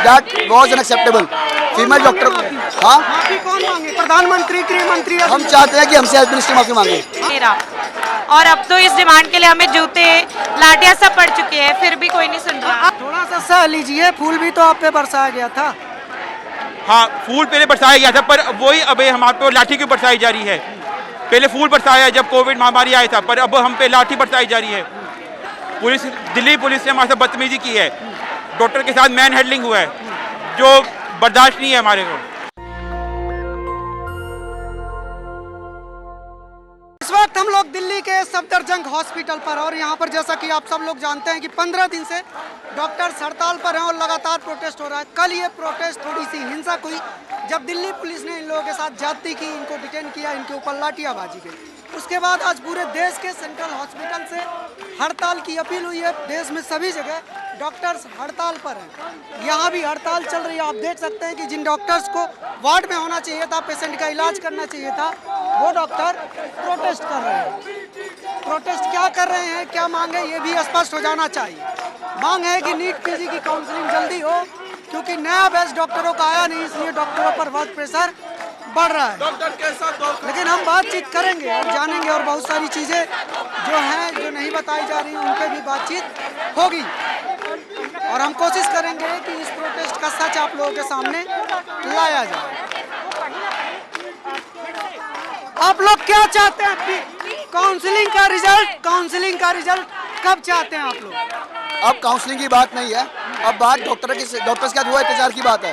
That was unacceptable. Female doctor, हाँ, माफी कौन मांगे? प्रधानमंत्री, गृह मंत्री? हम चाहते हैं कि हमसे हेल्थ मिनिस्टर माफी मांगे। मेरा और अब तो इस डिमांड के लिए हमें जूते लाठियां सब पड़ चुके हैं, फिर भी कोई नहीं सुन रहा। थोड़ा सा सह लीजिए, फूल भी तो आप पे बरसाया गया था। हाँ, फूल पहले बरसाया गया था, पर वही अब हम आप पे लाठी क्यों बरसाई जा रही है? पहले फूल बरसाया जब कोविड महामारी आया था, पर अब हम पे लाठी बरसाई जा रही है। पुलिस, दिल्ली पुलिस ने हमारे साथ बदतमीजी की है, डॉक्टर के साथ मैन हैंडलिंग हुआ है, जो बर्दाश्त नहीं है हमारे को। इस वक्त हम लोग दिल्ली के सफदरजंग हॉस्पिटल पर, और यहाँ पर जैसा कि आप सब लोग जानते हैं कि 15 दिन से डॉक्टर्स हड़ताल पर हैं और लगातार प्रोटेस्ट हो रहा है। कल ये प्रोटेस्ट थोड़ी सी हिंसक हुई जब दिल्ली पुलिस ने इन लोगों के साथ ज्यादती की, इनको डिटेन किया, इनके ऊपर लाठियाबाजी गई। उसके बाद आज पूरे देश के सेंट्रल हॉस्पिटल से हड़ताल की अपील हुई है। देश में सभी जगह डॉक्टर्स हड़ताल पर हैं, यहाँ भी हड़ताल चल रही है। आप देख सकते हैं कि जिन डॉक्टर्स को वार्ड में होना चाहिए था, पेशेंट का इलाज करना चाहिए था, वो डॉक्टर प्रोटेस्ट कर रहे हैं। प्रोटेस्ट क्या कर रहे हैं, क्या मांग है, ये भी स्पष्ट हो जाना चाहिए। मांग है कि नीट पीजी की काउंसलिंग जल्दी हो, क्योंकि नया बैच डॉक्टरों का आया नहीं, इसलिए डॉक्टरों पर वर्क प्रेशर बढ़ रहा है। लेकिन हम बातचीत करेंगे और जानेंगे, और बहुत सारी चीज़ें जो हैं, जो नहीं बताई जा रही, उन पर भी बातचीत होगी। और हम कोशिश करेंगे कि इस प्रोटेस्ट का सच आप लोगों के सामने लाया जाए। आप लोग क्या चाहते हैं? काउंसलिंग का रिजल्ट कब चाहते हैं आप लोग? अब काउंसलिंग की बात नहीं है, अब बात डॉक्टर्स के साथ हुआ अत्याचार की बात है।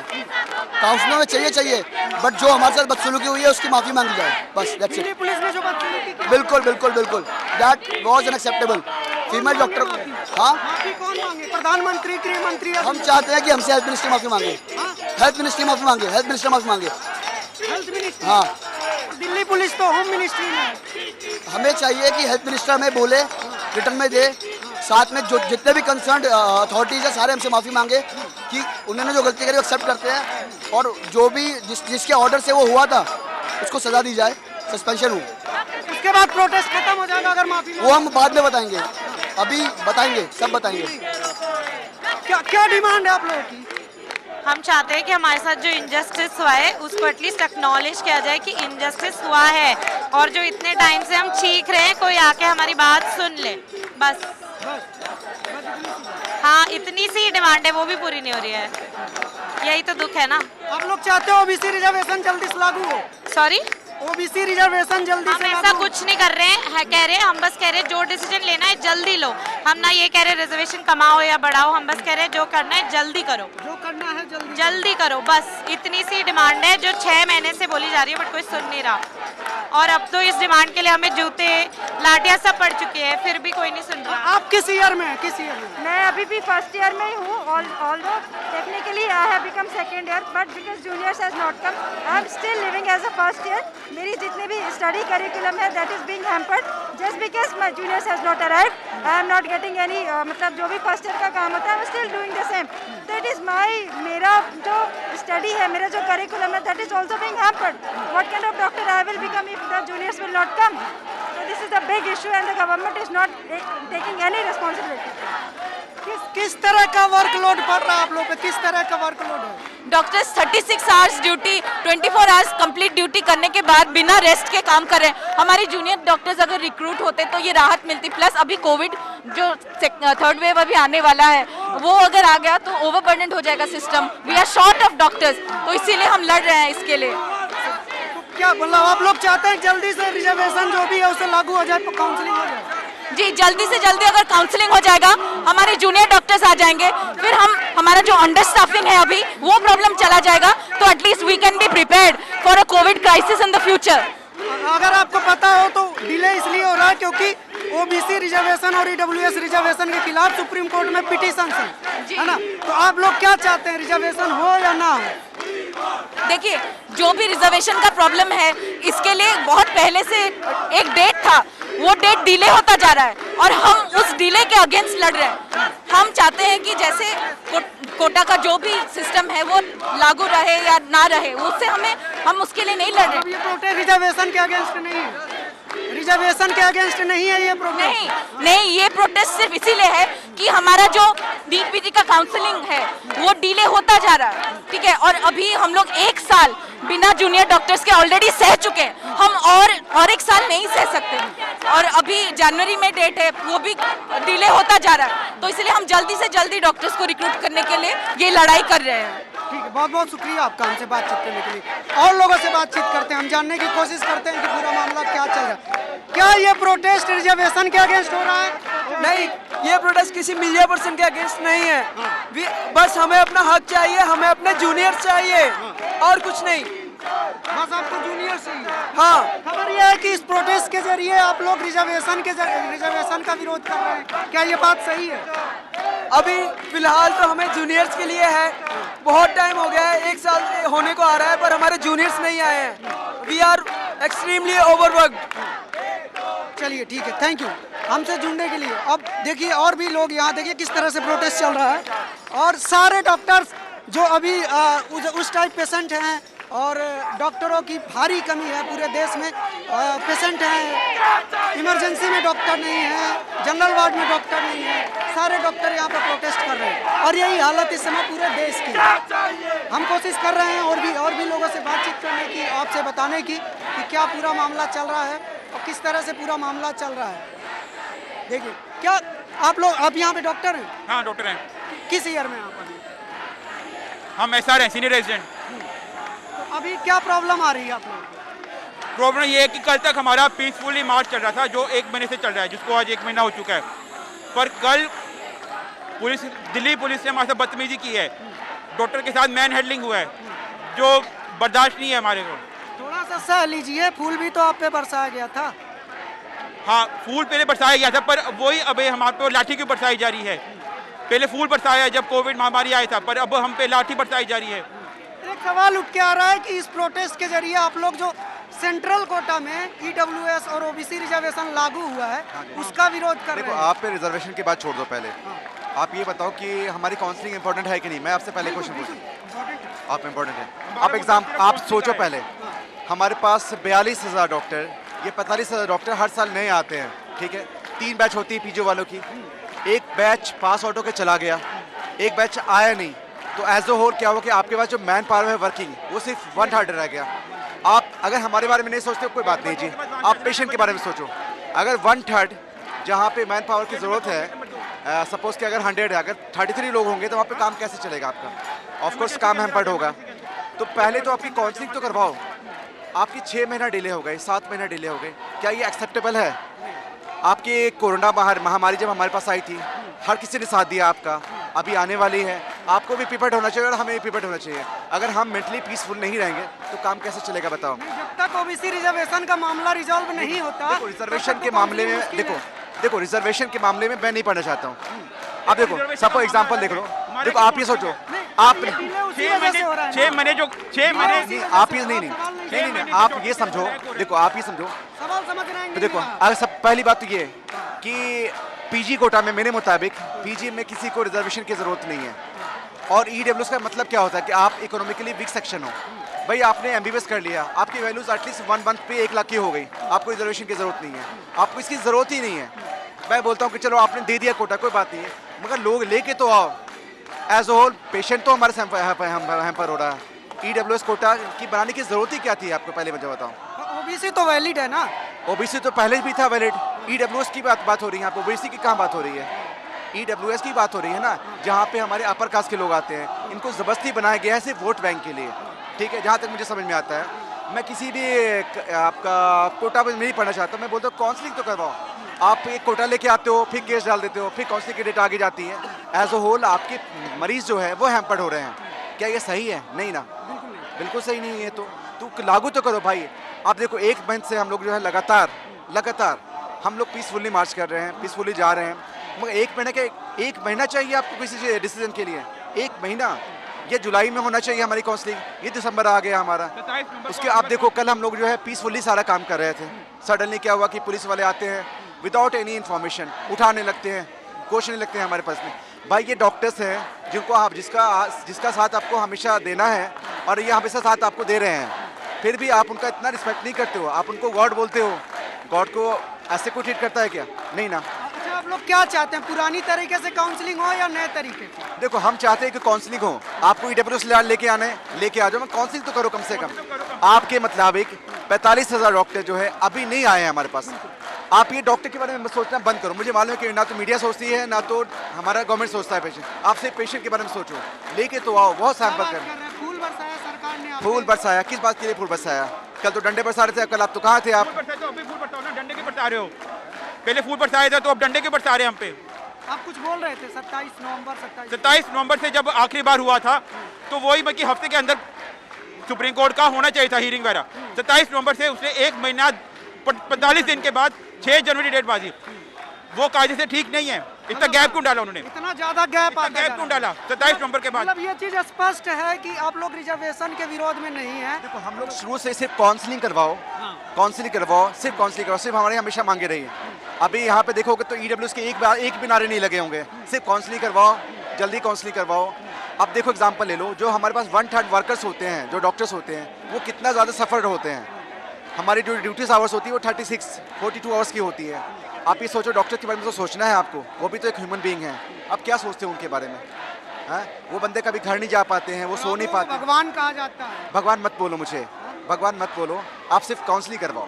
काउंसलिंग में चाहिए, बट जो हमारे साथ बदसलूकी हुई है उसकी माफी मांगी जाए, बस दैट्स इट। दिल्ली पुलिस ने जो बदसलूकी की, बिल्कुल, that was unacceptable. Female doctor, हाँ, माफी कौन मांगे? प्रधानमंत्री, गृह मंत्री? हम चाहते हैं कि हमसे हेल्थ मिनिस्टर माफी मांगे। हेल्थ मिनिस्टर माफी मांगे। Health minister? हाँ, दिल्ली पुलिस तो होम मिनिस्ट्री में है। हमें चाहिए कि हेल्थ मिनिस्टर हमें बोले, रिटर्न में दे, साथ में जो जितने भी कंसर्न अथॉरिटीज़ है सारे हमसे माफ़ी मांगे कि उन्होंने जो गलती करी वो एक्सेप्ट करते हैं, और जो भी जिसके ऑर्डर से वो हुआ था उसको सज़ा दी जाए, सस्पेंशन हो। उसके बाद प्रोटेस्ट खत्म हो जाएगा अगर माफी वो हम बाद में बताएंगे, अभी बताएंगे, सब बताएंगे। क्या डिमांड है आप लोगों की? हम चाहते हैं कि हमारे साथ जो इनजस्टिस हुआ है उसको एटलीस्ट एक्नॉलेज किया जाए कि इनजस्टिस हुआ है, और जो इतने टाइम से हम चीख रहे हैं कोई आके हमारी बात सुन ले, बस। हाँ, इतनी सी डिमांड है, वो भी पूरी नहीं हो रही है, यही तो दुख है ना। आप लोग चाहते हो ओबीसी रिजर्वेशन जल्दी से लागू हो? सॉरी, ओबीसी रिजर्वेशन जल्दी हम से ऐसा कुछ नहीं कर रहे हैं, कह रहे हैं, हम बस कह रहे हैं जो डिसीजन लेना है जल्दी लो। हम ना ये कह रहे रिजर्वेशन कमाओ या बढ़ाओ, हम बस कह रहे हैं जो करना है जल्दी करो, जो करना है जल्दी करो, बस इतनी सी डिमांड है जो 6 महीने से बोली जा रही है, बट कोई सुन नहीं रहा। और अब तो इस डिमांड के लिए हमें जूते लाठियां सब पड़ चुके हैं, फिर भी कोई नहीं सुन रहा। आप किस ईयर में? किस ईयर में? मैं अभी भी फर्स्ट ईयर में ही हूँ। Although technically I have become second year, but because juniors has not come, I am still living as a first year. मेरी जितने भी स्टडी करिकुलम है that is being hampered just because my juniors has not arrived. I am not getting any, मतलब जो भी first year का काम होता है I am still doing the same. That is मेरा जो स्टडी है, मेरा जो करिकुलम है that is also being hampered. What kind of doctor I will become if the juniors will not come? So this is the big issue and the government is not taking any responsibility. किस तरह का workload पड़ रहा है आप लोग पे? किस तरह का वर्कलोड है? Doctors 36 hours duty, 24 hours complete duty करने के बाद बिना रेस्ट के काम कर रहे हैं। हमारी जूनियर डॉक्टर्स अगर रिक्रूट होते तो ये राहत मिलती, प्लस अभी कोविड जो 3rd वेव अभी आने वाला है वो अगर आ गया तो ओवरबर्डन्ड हो जाएगा system. We are short of doctors, तो इसीलिए हम लड़ रहे हैं इसके लिए। क्या मतलब आप लोग चाहते हैं जल्दी से रिजर्वेशन जो भी है उसे लागू हो जाए, काउंसलिंग हो जाए? जी, जल्दी से जल्दी अगर काउंसलिंग हो जाएगा, हमारे जूनियर डॉक्टर्स आ जाएंगे, फिर हमारा जो अंडर स्टाफिंग है अभी वो प्रॉब्लम चला जाएगा, तो at least we can be prepared for a Covid crisis in the future. अगर आपको पता हो तो डिले इसलिए हो रहा है क्योंकि ओबीसी रिजर्वेशन और ईडब्ल्यूएस रिजर्वेशन के खिलाफ सुप्रीम कोर्ट में पिटीशन है ना? तो आप लोग क्या चाहते हैं, रिजर्वेशन हो या ना हो? देखिए, जो भी रिजर्वेशन का प्रॉब्लम है इसके लिए बहुत पहले से एक डेट था, वो डेट डिले होता जा रहा है और हम उस डिले के अगेंस्ट लड़ रहे हैं। हम चाहते हैं कि जैसे कोटा का जो भी सिस्टम है वो लागू रहे या ना रहे, उससे हम उसके लिए नहीं लड़ रहे। ये प्रोटेस्ट रिजर्वेशन के अगेंस्ट नहीं है, रिजर्वेशन के अगेंस्ट नहीं है ये प्रोटेस्ट। नहीं, ये प्रोटेस्ट सिर्फ इसीलिए है क्योंकि हमारा जो नीट पीजी का काउंसलिंग है वो डिले होता जा रहा है, ठीक है। और अभी हम लोग 1 साल बिना जूनियर डॉक्टर्स के ऑलरेडी सह चुके हैं, हम और 1 साल नहीं सह सकते। और अभी जनवरी में डेट है, वो भी डिले होता जा रहा है, तो इसलिए हम जल्दी से जल्दी डॉक्टर्स को रिक्रूट करने के लिए ये लड़ाई कर रहे हैं। ठीक है, बहुत बहुत शुक्रिया आपका हमसे बातचीत करने के लिए। और लोगों से बातचीत करते हैं, हम जानने की कोशिश करते हैं कि पूरा मामला क्या चल रहा है। क्या ये प्रोटेस्ट रिजर्वेशन के अगेंस्ट हो रहा है? नहीं, ये प्रोटेस्ट किसी मीडिया पर्सन के अगेंस्ट नहीं है। बस हमें अपना हक चाहिए, हमें अपने जूनियर चाहिए और कुछ नहीं। बस आपको जूनियर चाहिए। हाँ, खबर यह है कि इस प्रोटेस्ट के जरिए आप लोग रिजर्वेशन का विरोध कर रहे हैं, क्या ये बात सही है? अभी फिलहाल तो हमें जूनियर्स के लिए है। बहुत टाइम हो गया है, 1 साल होने को आ रहा है, पर हमारे जूनियर्स नहीं आए हैं। We are extremely overworked. चलिए ठीक है, थैंक यू हमसे जुड़ने के लिए। अब देखिए और भी लोग यहाँ देखिए किस तरह से प्रोटेस्ट चल रहा है, और सारे डॉक्टर्स जो अभी उस टाइप पेशेंट हैं, और डॉक्टरों की भारी कमी है पूरे देश में। पेशेंट हैं, इमरजेंसी में डॉक्टर नहीं है, जनरल वार्ड में डॉक्टर नहीं है, सारे डॉक्टर यहाँ पर प्रोटेस्ट कर रहे हैं, और यही हालत इस समय पूरे देश की है। हम कोशिश कर रहे हैं और भी लोगों से बातचीत करने की, आपसे बताने की कि क्या पूरा मामला चल रहा है और किस तरह से पूरा मामला चल रहा है। देखिए, क्या आप यहाँ पे डॉक्टर हैं? हाँ डॉक्टर हैं। किस ईयर में आप अभी? हम SR हैं, सीनियर रेजिडेंट। तो अभी क्या प्रॉब्लम आ रही है आप लोगों को? प्रॉब्लम ये है कि कल तक हमारा पीसफुली मार्च चल रहा था, जो 1 महीने से चल रहा है, जिसको आज 1 महीना हो चुका है। पर कल दिल्ली पुलिस ने हमारे साथ बदतमीजी की है, डॉक्टर के साथ मैन हैंडलिंग हुआ है, जो बर्दाश्त नहीं है हमारे को। थोड़ा सा सह लीजिए, फूल भी तो आप पे बरसाया गया था। हाँ, फूल पहले बरसाया गया था, पर वही अभी हमारे पे लाठी क्यों बरसाई जा रही है? पहले फूल बरसाया जब कोविड महामारी आया था, पर अब हम पे लाठी बरसाई जा रही है। एक सवाल उठ के आ रहा है कि इस प्रोटेस्ट के जरिए आप लोग जो सेंट्रल कोटा में EWS और OBC रिजर्वेशन लागू हुआ है, उसका विरोध कर रहे देखो, हैं। आप पे रिजर्वेशन की बात छोड़ दो पहले। आप ये बताओ कि हमारी काउंसलिंग इंपॉर्टेंट है कि नहीं? मैं आपसे पहले क्वेश्चन पूछूं। आप इंपॉर्टेंट है। आप सोचो पहले, हमारे पास 42,000 डॉक्टर, ये 45,000 डॉक्टर हर साल नए आते हैं, ठीक है। 3 बैच होती है पीजी वालों की, एक बैच पास ऑटो के चला गया, एक बैच आया नहीं, तो एज अ होल क्या हुआ कि आपके पास जो मैन पावर है वर्किंग, वो सिर्फ 1/3 रह गया। आप अगर हमारे बारे में नहीं सोचते कोई बात नहीं जी, आप पेशेंट के बारे में सोचो। अगर 1/3 जहाँ पे मैन पावर की ज़रूरत है, सपोज कि अगर 100 है, अगर 33 लोग होंगे तो वहाँ पे काम कैसे चलेगा आपका? ऑफकोर्स काम हैम्पर्ड होगा। तो पहले तो आपकी काउंसलिंग तो करवाओ। आपकी 6 महीना डिले हो गए, 7 महीना डिले हो गए, क्या ये एक्सेप्टेबल है? आपकी कोरोना महामारी जब हमारे पास आई थी, हर किसी ने साथ दिया आपका, अभी आने वाली है, आपको भी प्रिपेयर्ड होना चाहिए और हमें भी प्रिपेयर्ड होना चाहिए। अगर हम मेंटली पीसफुल नहीं रहेंगे तो काम कैसे चलेगा बताओ? जब तक OBC रिजर्वेशन का मामला रिजॉल्व नहीं होता, देखो रिजर्वेशन के मामले में देखो रिजर्वेशन के मामले में मैं नहीं पढ़ना चाहता हूँ। अब देखो सबको एग्जांपल देख लो। देखो आप ये सोचो, आप 6 महीने आप ये नहीं आप ये समझो, देखो आप ये समझो। सवाल समझ रहे हैं तो देखो अगर सब पहली बात तो ये कि पीजी कोटा में मेरे मुताबिक पीजी में किसी को रिजर्वेशन की ज़रूरत नहीं है। और EWS का मतलब क्या होता है कि आप इकोनॉमिकली वीक सेक्शन हो। भाई आपने MBBS कर लिया, आपकी वैल्यूज एटलीस्ट 1 मंथ पे 1 लाख की हो गई, आपको रिजर्वेशन की ज़रूरत नहीं है, आपको इसकी ज़रूरत ही नहीं है। मैं बोलता हूँ कि चलो आपने दे दिया कोटा, कोई बात नहीं है, मगर लोग लेके तो आओ। एज अ होल पेशेंट तो हमारे हैम्पर हो रहा है। EWS कोटा की बनाने की ज़रूरत ही क्या थी आपको? पहले मुझे बताओ। OBC तो वैलिड है ना? OBC तो पहले भी था वैलिड। EWS की बात हो रही है, आप OBC की कहाँ बात हो रही है? EWS की बात हो रही है ना, जहाँ पे हमारे अपर कास्ट के लोग आते हैं, इनको ज़बरदस्ती बनाया गया है सिर्फ वोट बैंक के लिए, ठीक है। जहाँ तक मुझे समझ में आता है, मैं किसी भी आपका कोटा में नहीं पढ़ना चाहता, मैं बोलता हूँ काउंसलिंग तो करवाओ। आप एक कोटा लेके आते हो, फिर केस डाल देते हो, फिर काउंसलिंग की डेट आगे जाती है। एज अ होल आपके मरीज जो है वो हैम्पर्ड हो रहे हैं। क्या ये सही है? नहीं ना, बिल्कुल सही नहीं है। तो लागू तो करो भाई। आप देखो 1 मंथ से हम लोग जो है लगातार हम लोग पीसफुली मार्च कर रहे हैं, पीसफुली जा रहे हैं, मगर 1 महीना चाहिए आपको किसी डिसीजन के लिए। 1 महीना, ये जुलाई में होना चाहिए हमारी काउंसलिंग, ये दिसंबर आ गया हमारा। उसके आप देखो कल हम लोग जो है पीसफुली सारा काम कर रहे थे, सडनली क्या हुआ कि पुलिस वाले आते हैं विदाउट एनी इन्फॉर्मेशन, उठाने लगते हैं, कोशने लगते हैं हमारे पास में। भाई ये डॉक्टर्स हैं जिनको आप जिसका साथ आपको हमेशा देना है और ये हमेशा साथ आपको दे रहे हैं, फिर भी आप उनका इतना रिस्पेक्ट नहीं करते हो। आप उनको गॉड बोलते हो, गॉड को ऐसे कोई ट्रीट करता है क्या? नहीं ना। अच्छा, आप लोग क्या चाहते हैं, पुरानी तरीके से काउंसलिंग हो या नए तरीके से? देखो हम चाहते हैं कि काउंसलिंग हो। आपको ईडब्ल्यूएस लेके आना है, लेके आ जाओ, मैं काउंसलिंग तो करो कम से कम। आपके मुताबिक 45,000 डॉक्टर जो है अभी नहीं आए हैं हमारे पास। आप ये डॉक्टर के बारे में सोचना बंद करो। मुझे मालूम है कि ना तो मीडिया सोचती है, ना तो हमारा गवर्नमेंट सोचता है पेशेंट। आप सिर्फ पेशेंट के बारे में सोचो, लेके तो आओ, बहुत सैंपल बात कर। कर रहे हैं, फूल बरसाया सरकार ने आप फूल बरसाया, किस बात के लिए फूल बरसाया? कल तो डंडे बरसा रहे थे, कल आप तो कहाँ थे आप? फूल बरसाए तो अभी फूल बरसाओ ना, डंडे के बरसा रहे हो। पहले फूल बरसाए थे तो अब डंडे के बरसा रहे हैं हम पे। आप कुछ बोल रहे थे 27 नवंबर 27 नवंबर से जब आखिरी बार हुआ था तो वही बाकी हफ्ते के अंदर सुप्रीम कोर्ट का होना चाहिए था हीरिंग वगैरह। 27 नवंबर से उसने 1 महीना 45 दिन के बाद 6 जनवरी डेट बाजी, वो कायदे से ठीक नहीं है। इतना गैप क्यों डाला उन्होंने? इतना ज्यादा गैप आ गैप क्यों डाला 27 नवंबर के बाद? मतलब ये चीज स्पष्ट है कि आप लोग रिजर्वेशन के विरोध में नहीं है। देखो हम लोग शुरू से सिर्फ काउंसलिंग करवाओ, काउंसलिंग करवाओ, सिर्फ काउंसलिंग करवाओ, सिर्फ हमारे हमेशा मांगे रही है। अभी यहाँ पे देखोगे तो ईडब्ल्यूएस के एक भी नारे नहीं लगे होंगे। सिर्फ काउंसलिंग करवाओ, जल्दी काउंसलिंग करवाओ। अब देखो एग्जांपल ले लो, जो हमारे पास 1/3 वर्कर्स होते हैं, जो डॉक्टर्स होते हैं, वो कितना ज़्यादा सफ़र होते हैं। हमारी जो ड्यूटीज आवर्स होती है वो 42 आवर्स की होती है। आप ये सोचो, डॉक्टर के बारे में तो सोचना है आपको, वो भी तो एक ह्यूमन बीइंग है। आप क्या सोचते हो उनके बारे में? हैं? वो बंदे कभी घर नहीं जा पाते हैं, वो सो नहीं पाते। भगवान कहा जाता है। भगवान मत बोलो मुझे, भगवान मत बोलो। आप सिर्फ काउंसलिंग करवाओ,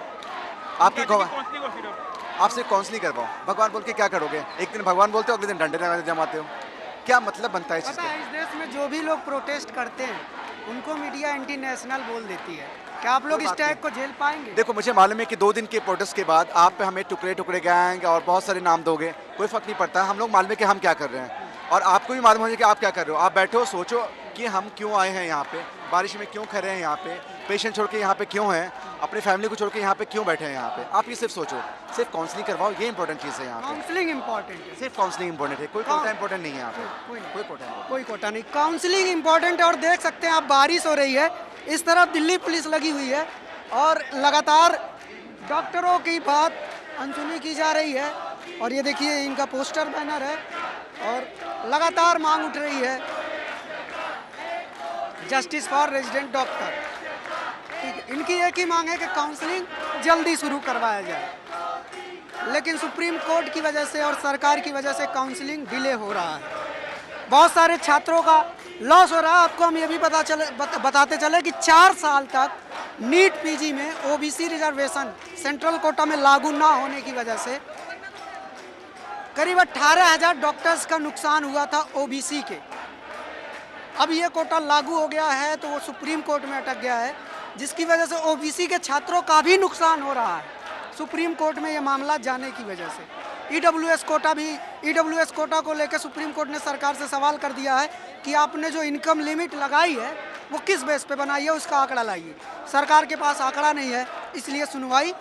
आप सिर्फ काउंसलिंग करवाओ। भगवान बोल के क्या करोगे? एक दिन भगवान बोलते हो, अगले दिन डंडे लगाने जमाते हो। क्या मतलब बनता है इस चीज़ पता है, इस देश में जो भी लोग प्रोटेस्ट करते हैं उनको मीडिया एंटी नेशनल बोल देती है। क्या आप लोग इस टैग को झेल पाएंगे? देखो मुझे मालूम है कि 2 दिन के प्रोटेस्ट के बाद आप पे हमें टुकड़े टुकड़े गैंग और बहुत सारे नाम दोगे, कोई फर्क नहीं पड़ता। हम लोग मालूम है कि हम क्या कर रहे हैं और आपको भी मालूम है कि आप क्या कर रहे हो। आप बैठो, सोचो कि हम क्यों आए हैं यहाँ पे, बारिश में क्यों खड़े हैं यहाँ पे, पेशेंट छोड़ के यहाँ पे क्यों हैं, अपने फैमिली को छोड़ के यहाँ पे क्यों बैठे हैं यहाँ पे। आप ये सिर्फ सोचो, सिर्फ काउंसलिंग करवाओ, ये इंपॉर्टेंट चीज़ है यहाँ पे। काउंसलिंग इंपॉर्टेंट है, सिर्फ काउंसलिंग इंपॉर्टेंट है, कोई कोटा इंपॉर्टेंट नहीं है यहाँ पे, कोई कोटा नहीं। कोई कोटा नहीं, काउंसलिंग इंपॉर्टेंट है। और देख सकते हैं आप, बारिश हो रही है, इस तरफ दिल्ली पुलिस लगी हुई है और लगातार डॉक्टरों की बात अनसुनी की जा रही है। और ये देखिए इनका पोस्टर बैनर है और लगातार मांग उठ रही है जस्टिस फॉर रेजिडेंट डॉक्टर। ठीक है, इनकी एक ही मांग है कि काउंसलिंग जल्दी शुरू करवाया जाए, लेकिन सुप्रीम कोर्ट की वजह से और सरकार की वजह से काउंसलिंग डिले हो रहा है। बहुत सारे छात्रों का लॉस हो रहा है। आपको हम ये भी बताते चले कि 4 साल तक नीट पीजी में ओबीसी रिजर्वेशन सेंट्रल कोटा में लागू ना होने की वजह से करीब 18,000 डॉक्टर्स का नुकसान हुआ था ओबीसी के। अब ये कोटा लागू हो गया है तो वो सुप्रीम कोर्ट में अटक गया है, जिसकी वजह से ओबीसी के छात्रों का भी नुकसान हो रहा है सुप्रीम कोर्ट में ये मामला जाने की वजह से। ईडब्ल्यूएस कोटा को लेकर सुप्रीम कोर्ट ने सरकार से सवाल कर दिया है कि आपने जो इनकम लिमिट लगाई है वो किस बेस पे बनाई है, उसका आंकड़ा लाइए। सरकार के पास आंकड़ा नहीं है, इसलिए सुनवाई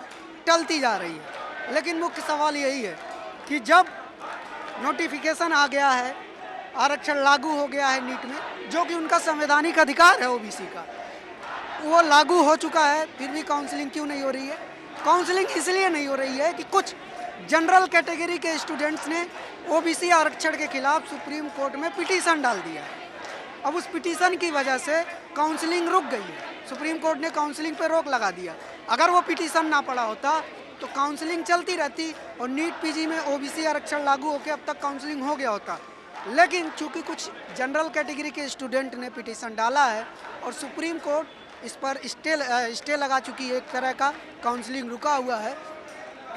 टलती जा रही है। लेकिन मुख्य सवाल यही है कि जब नोटिफिकेशन आ गया है, आरक्षण लागू हो गया है नीट में, जो कि उनका संवैधानिक अधिकार है ओबीसी का, वो लागू हो चुका है, फिर भी काउंसलिंग क्यों नहीं हो रही है? काउंसलिंग इसलिए नहीं हो रही है कि कुछ जनरल कैटेगरी के स्टूडेंट्स ने ओबीसी आरक्षण के खिलाफ सुप्रीम कोर्ट में पिटीशन डाल दिया है। अब उस पिटीशन की वजह से काउंसलिंग रुक गई है। सुप्रीम कोर्ट ने काउंसलिंग पर रोक लगा दिया। अगर वो पिटीशन ना पड़ा होता तो काउंसलिंग चलती रहती और नीट पीजी में ओबीसी आरक्षण लागू होकर अब तक काउंसलिंग हो गया होता। लेकिन चूंकि कुछ जनरल कैटेगरी के स्टूडेंट ने पिटीशन डाला है और सुप्रीम कोर्ट इस पर स्टे लगा चुकी है, एक तरह का काउंसलिंग रुका हुआ है,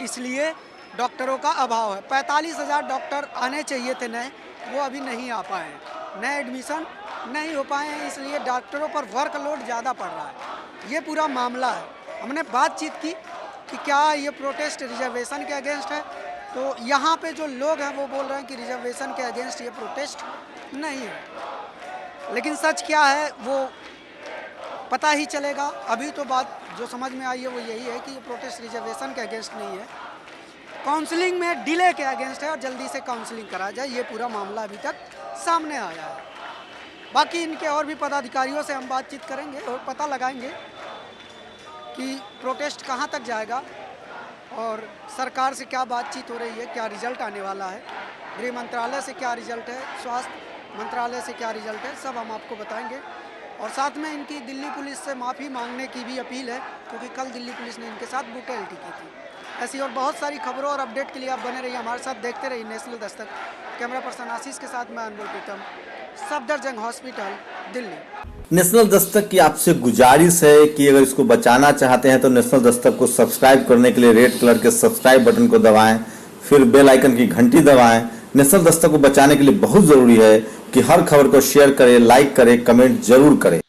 इसलिए डॉक्टरों का अभाव है। 45,000 डॉक्टर आने चाहिए थे नए, वो अभी नहीं आ पाए हैं, नए एडमिशन नहीं हो पाए हैं, इसलिए डॉक्टरों पर वर्कलोड ज़्यादा पड़ रहा है। ये पूरा मामला है। हमने बातचीत की कि क्या ये प्रोटेस्ट रिजर्वेशन के अगेंस्ट है, तो यहाँ पे जो लोग हैं वो बोल रहे हैं कि रिजर्वेशन के अगेंस्ट ये प्रोटेस्ट नहीं है। लेकिन सच क्या है वो पता ही चलेगा। अभी तो बात जो समझ में आई है वो यही है कि ये प्रोटेस्ट रिजर्वेशन के अगेंस्ट नहीं है, काउंसलिंग में डिले के अगेंस्ट है और जल्दी से काउंसलिंग करा जाए, ये पूरा मामला अभी तक सामने आया है। बाकी इनके और भी पदाधिकारियों से हम बातचीत करेंगे और पता लगाएंगे कि प्रोटेस्ट कहाँ तक जाएगा और सरकार से क्या बातचीत हो रही है, क्या रिजल्ट आने वाला है, गृह मंत्रालय से क्या रिजल्ट है, स्वास्थ्य मंत्रालय से क्या रिजल्ट है, सब हम आपको बताएंगे। और साथ में इनकी दिल्ली पुलिस से माफ़ी मांगने की भी अपील है, क्योंकि कल दिल्ली पुलिस ने इनके साथ ब्रुटैलिटी की थी। ऐसी और बहुत सारी खबरों और अपडेट के लिए आप बने रहिए हमारे साथ, देखते रहिए नेशनल दस्तक। कैमरा पर्सन आशीष के साथ मैं अनमोल प्रीतम, सफदरजंग हॉस्पिटल, दिल्ली। नेशनल दस्तक की आपसे गुजारिश है कि अगर इसको बचाना चाहते हैं तो नेशनल दस्तक को सब्सक्राइब करने के लिए रेड कलर के सब्सक्राइब बटन को दबाएं, फिर बेल आइकन की घंटी दबाएं। नेशनल दस्तक को बचाने के लिए बहुत जरूरी है कि हर खबर को शेयर करें, लाइक करें, कमेंट जरूर करें।